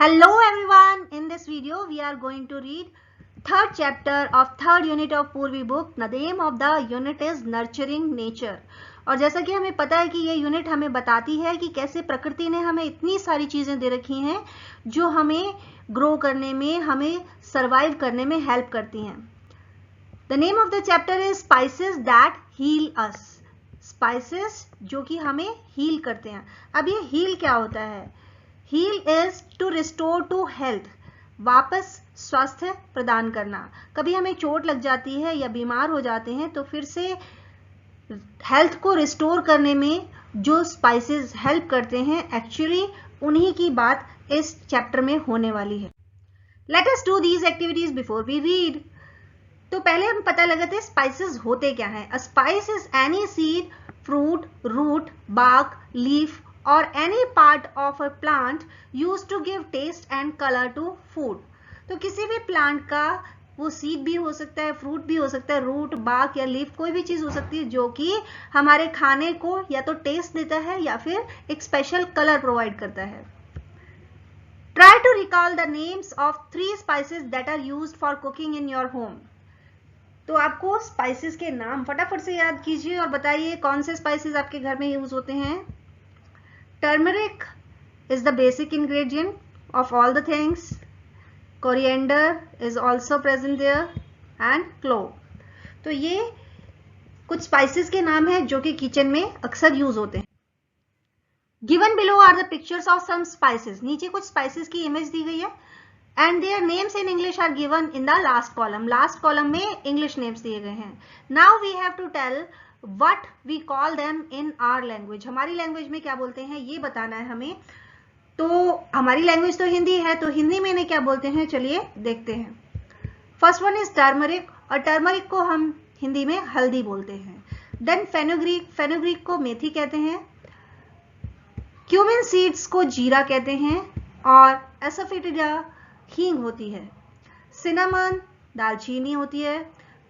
Hello everyone, in this video we are going to read third chapter of third unit of पूर्वी book. The name of the unit is Nurturing Nature. और जैसा कि हमें पता है कि ये यूनिट हमें बताती है कि कैसे प्रकृति ने हमें इतनी सारी चीजें दे रखी हैं जो हमें ग्रो करने में, हमें सर्वाइव करने में हेल्प करती हैं. The name of the chapter is Spices that heal us. Spices जो कि हमें हील करते हैं. अब ये हील क्या होता है? Heal is to restore to health, वापस स्वास्थ्य प्रदान करना. कभी हमें चोट लग जाती है या बीमार हो जाते हैं तो फिर से हेल्थ को रिस्टोर करने में जो स्पाइसेस हेल्प करते हैं, एक्चुअली उन्हीं की बात इस चैप्टर में होने वाली है. Let us do these activities before we read. तो पहले हम पता लगाते स्पाइसेस होते क्या हैं. A spice is any seed, fruit, root, bark, leaf or any part of a plant used to give taste and color to food. तो किसी भी प्लांट का वो सीड भी हो सकता है, फ्रूट भी हो सकता है, रूट, बाक या लीफ, कोई भी चीज हो सकती है जो कि हमारे खाने को या तो टेस्ट देता है या फिर एक स्पेशल कलर प्रोवाइड करता है. Try to recall the names of 3 spices that are used for cooking in your home. तो आपको स्पाइसेस के नाम फटाफट से याद कीजिए और बताइए कौन से स्पाइसेस आपके घर में यूज होते हैं. Turmeric is the basic ingredient of all the things. Coriander is also present there and clove. तो ये कुछ स्पाइसेस के नाम हैं जो कि किचन में अक्सर यूज होते हैं. Given below are the pictures of some spices. नीचे कुछ स्पाइसेस की इमेज दी गई है and their names in English are given in the last column. Last column में English names दिए गए हैं. Now we have to tell what we call them in our language. हमारी लैंग्वेज में क्या बोलते हैं ये बताना है हमें. तो हमारी लैंग्वेज तो हिंदी है, तो हिंदी में इन्हें क्या बोलते हैं चलिए देखते हैं. फर्स्ट वन इज टर्मरिक, और टर्मरिक को हम हिंदी में हल्दी बोलते हैं. देन फेनुग्रीक, फेनुग्रीक को मेथी कहते हैं. क्यूमिन सीड्स को जीरा कहते हैं और एसोफेटिडा हींग होती है. सिनेमन दालचीनी होती है.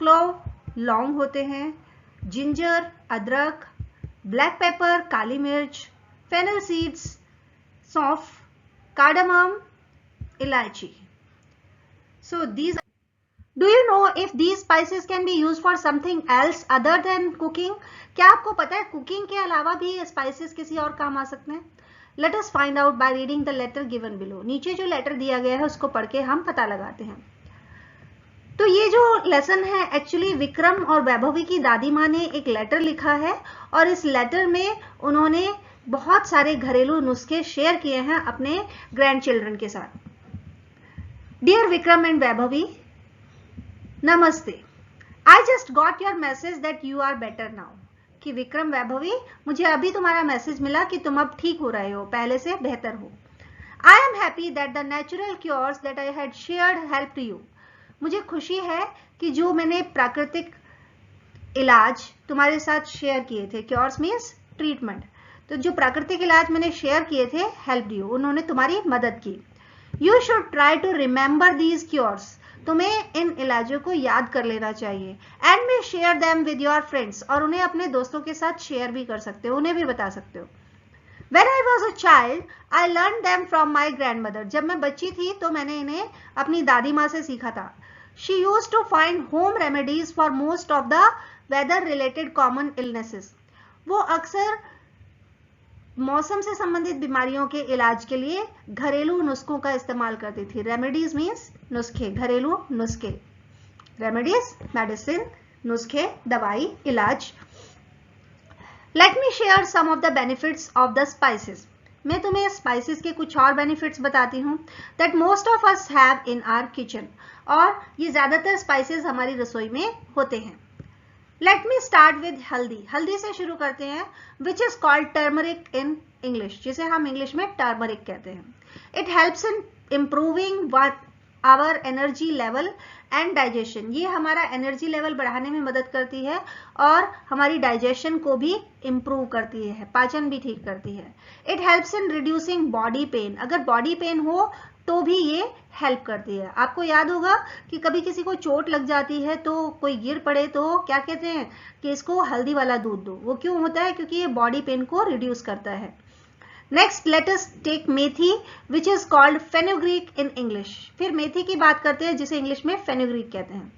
क्लोव लौंग होते हैं. जिंजर अदरक. ब्लैक पेपर काली मिर्च. फेनल सीड्स सौंफ. कार्डमम इलायची. So these, do you know if these spices can be used for something else other than cooking? क्या आपको पता है कुकिंग के अलावा भी स्पाइसेस किसी और काम आ सकते हैं? Let us find out by reading the letter given below. नीचे जो लेटर दिया गया है उसको पढ़ के हम पता लगाते हैं. तो ये जो लेसन है एक्चुअली विक्रम और वैभवी की दादी माँ ने एक लेटर लिखा है और इस लेटर में उन्होंने बहुत सारे घरेलू नुस्खे शेयर किए हैं अपने ग्रैंड चिल्ड्रन के साथ. डियर विक्रम एंड वैभवी, नमस्ते. I just got your message that you are better now. कि विक्रम वैभवी, मुझे अभी तुम्हारा मैसेज मिला कि तुम अब ठीक हो रहे हो, पहले से बेहतर हो. I am happy that the natural cures that I had shared helped you. मुझे खुशी है कि जो मैंने प्राकृतिक इलाज तुम्हारे साथ शेयर किए थे, क्योर्स मीन्स ट्रीटमेंट, तो जो प्राकृतिक इलाज मैंने शेयर किए थे हेल्प यू, उन्होंने तुम्हारी मदद की. You should try to remember these cures. तुम्हें इन इलाजों को याद कर लेना चाहिए. And may share them with your friends, और उन्हें अपने दोस्तों के साथ शेयर भी कर सकते हो, उन्हें भी बता सकते हो. When I was a child, I learned them from my grandmother. जब मैं बच्ची थी तो मैंने इन्हें अपनी दादी माँ से सीखा था. She used to find home remedies for most of the weather-related common illnesses. वो अक्सर मौसम से संबंधित बीमारियों के इलाज के लिए घरेलू नुस्खों का इस्तेमाल करती थी. रेमेडीज मीन्स नुस्खे, घरेलू नुस्खे. रेमेडीज मेडिसिन, नुस्खे दवाई इलाज. Let me share some of the benefits of the spices. मैं तुम्हें स्पाइसेस के कुछ और बेनिफिट्स बताती हूँ. That most of us have in our kitchen. और ये ज्यादातर स्पाइसेस हमारी रसोई में होते हैं. Let me start with हल्दी. हल्दी से शुरू करते हैं, which is called turmeric in English, जिसे हम इंग्लिश में टर्मरिक कहते हैं. It helps in improving our energy level and digestion. ये हमारा एनर्जी लेवल बढ़ाने में मदद करती है और हमारी डाइजेशन को भी इंप्रूव करती है, पाचन भी ठीक करती है. It helps in reducing body pain. अगर बॉडी पेन हो तो भी ये हेल्प करती है. आपको याद होगा कि कभी किसी को चोट लग जाती है तो कोई गिर पड़े तो क्या कहते हैं कि इसको हल्दी वाला दूध दो. वो क्यों होता है? क्योंकि ये बॉडी पेन को रिड्यूस करता है. Next let us take methi which is called fenugreek in English. फिर मेथी की बात करते हैं जिसे इंग्लिश में फेनुग्रीक कहते हैं।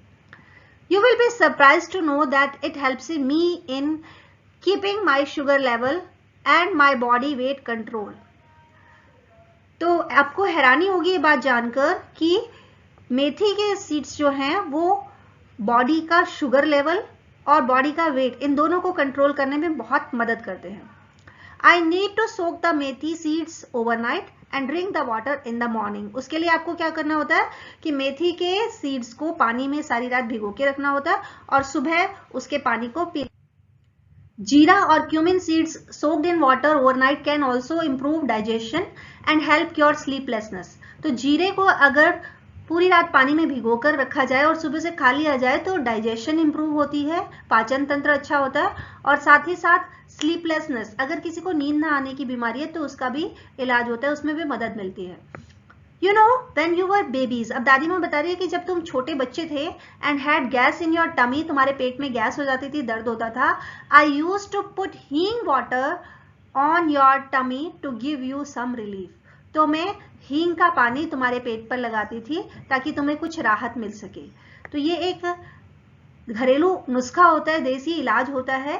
You will be surprised to know that it helps me in keeping my sugar level and my body weight control. तो आपको हैरानी होगी ये बात जानकर कि मेथी के सीड्स जो हैं वो बॉडी का शुगर लेवल और बॉडी का वेट इन दोनों को कंट्रोल करने में बहुत मदद करते हैं। I need to soak the methi seeds overnight and drink the water in the morning. उसके लिए आपको क्या करना होता है कि मेथी के सीड्स को पानी में सारी रात भिगो के रखना होता है और सुबह उसके पानी को पी। जीरा और cumin seeds soaked in water overnight can also improve digestion and help cure sleeplessness. तो जीरे को अगर पूरी रात पानी में भिगोकर रखा जाए और सुबह से खा लिया जाए तो डाइजेशन इंप्रूव होती है, पाचन तंत्र अच्छा होता है और साथ ही साथ स्लीपलेसनेस, अगर किसी को नींद ना आने की बीमारी है तो उसका भी इलाज होता है, उसमें भी मदद मिलती है। You know when you were babies, अब दादी माँ बता रही है कि जब तुम छोटे बच्चे थे and had gas in your tummy, तुम्हारे पेट में गैस हो जाती थी, दर्द होता था, I used to put hing water on your tummy to give you some relief. तो मैं हींग का पानी तुम्हारे पेट पर लगाती थी ताकि तुम्हें कुछ राहत मिल सके। तो ये एक घरेलू नुस्खा होता है, देसी इलाज होता है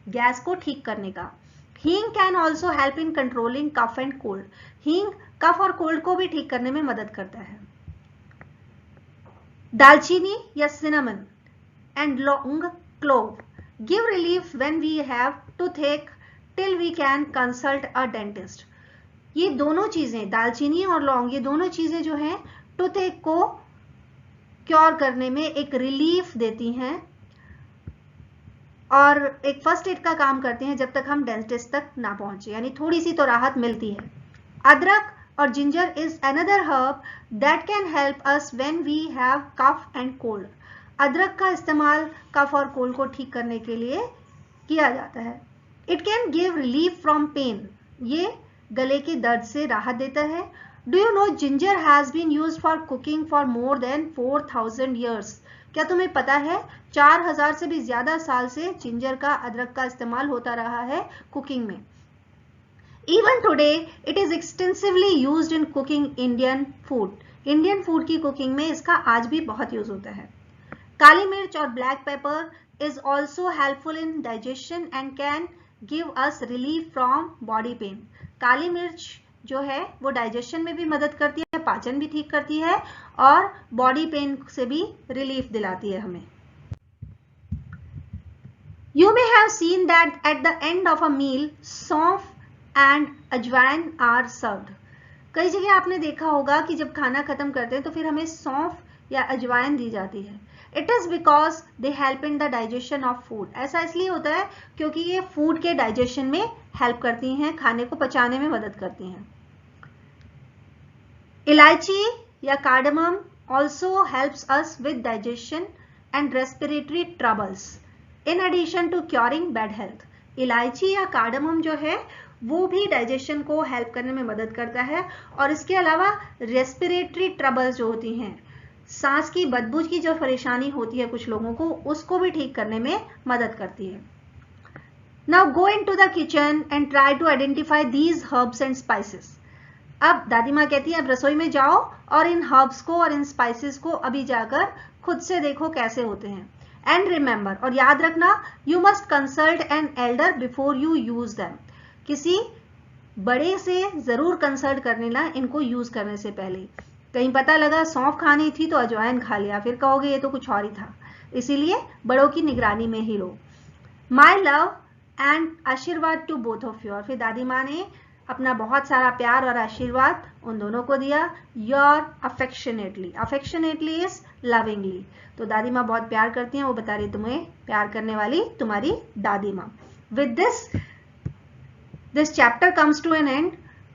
गैस को ठीक करने का। Hing can also help in controlling cough and cold. हींग कफ और कोल्ड को भी ठीक करने में मदद करता है। दालचीनी या सिनेमन एंड लौंग clove give relief when we have toothache till we can consult a dentist. ये दोनों चीजें, दालचीनी और लौंग, ये दोनों चीजें जो हैं टूथएक को क्योर करने में एक रिलीफ देती हैं और एक फर्स्ट एड का काम करते हैं जब तक हम डेंटिस्ट तक ना पहुंचे, यानी थोड़ी सी तो राहत मिलती है। अदरक और ginger is another herb that can help us when we have cough and cold. अदरक का इस्तेमाल कफ और कोल्ड को ठीक करने के लिए किया जाता है। It can give relief from pain, ये गले के दर्द से राहत देता है। Do you know ginger has been used for cooking for more than 4000 years. क्या तुम्हें पता है 4000 से भी ज्यादा साल से जिंजर का, अदरक का इस्तेमाल होता रहा है कुकिंग में। Even today it is extensively used in cooking Indian food. Indian food की कुकिंग में इसका आज भी बहुत यूज होता है। काली मिर्च और black pepper is also helpful in digestion and can give us relief from body pain. काली मिर्च जो है वो डाइजेशन में भी मदद करती है, पाचन भी ठीक करती है और बॉडी पेन से भी रिलीफ दिलाती है हमें। You may have seen that at the end of a meal, सौंफ and अजवाइन are served. कई जगह आपने देखा होगा कि जब खाना खत्म करते हैं तो फिर हमें सौंफ या अजवाइन दी जाती है। It is because they help in the digestion of food. ऐसा इसलिए होता है क्योंकि ये फूड के डाइजेशन में हेल्प करती हैं, खाने को पचाने में मदद करती हैं। इलायची या cardamom also helps us with digestion and respiratory troubles in addition to curing bad health. इलायची या कार्डमम जो है वो भी डाइजेशन को हेल्प करने में मदद करता है और इसके अलावा रेस्पिरेटरी ट्रबल्स जो होती हैं, सांस की बदबू की जो परेशानी होती है कुछ लोगों को, उसको भी ठीक करने में मदद करती है। Now go into the kitchen and try to identify these herbs and spices. अब दादी माँ कहती है अब रसोई में जाओ और इन हर्ब्स को और इन स्पाइसेस को अभी जाकर खुद से देखो कैसे होते हैं। एंड रिमेंबर, और याद रखना, you must consult an elder before you use them. किसी बड़े से जरूर कंसल्ट कर लेना इनको यूज करने से पहले। कहीं पता लगा सौंफ खानी थी तो अजवाइन खा लिया, फिर कहोगे ये तो कुछ और ही था। इसीलिए बड़ों की निगरानी में ही लो। माई लव एंड आशीर्वाद टू बोथ ऑफ यू। और फिर दादी माँ ने अपना बहुत सारा प्यार और आशीर्वाद उन दोनों को दिया। Your affectionately, affectionately is lovingly. तो दादी माँ बहुत प्यार करती हैं, वो बता रही तुम्हें प्यार करने वाली तुम्हारी दादी माँ। With this chapter comes to an end.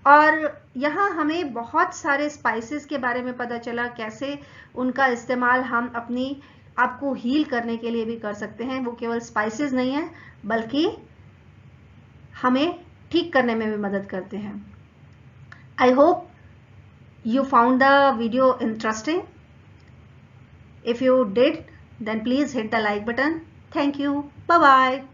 और यहाँ हमें बहुत सारे स्पाइसेस के बारे में पता चला, कैसे उनका इस्तेमाल हम अपनी आपको हील करने के लिए भी कर सकते हैं। वो केवल स्पाइसेस नहीं है बल्कि हमें ठीक करने में भी मदद करते हैं। I hope you found the video interesting. If you did, then please hit the like button. Thank you. Bye bye.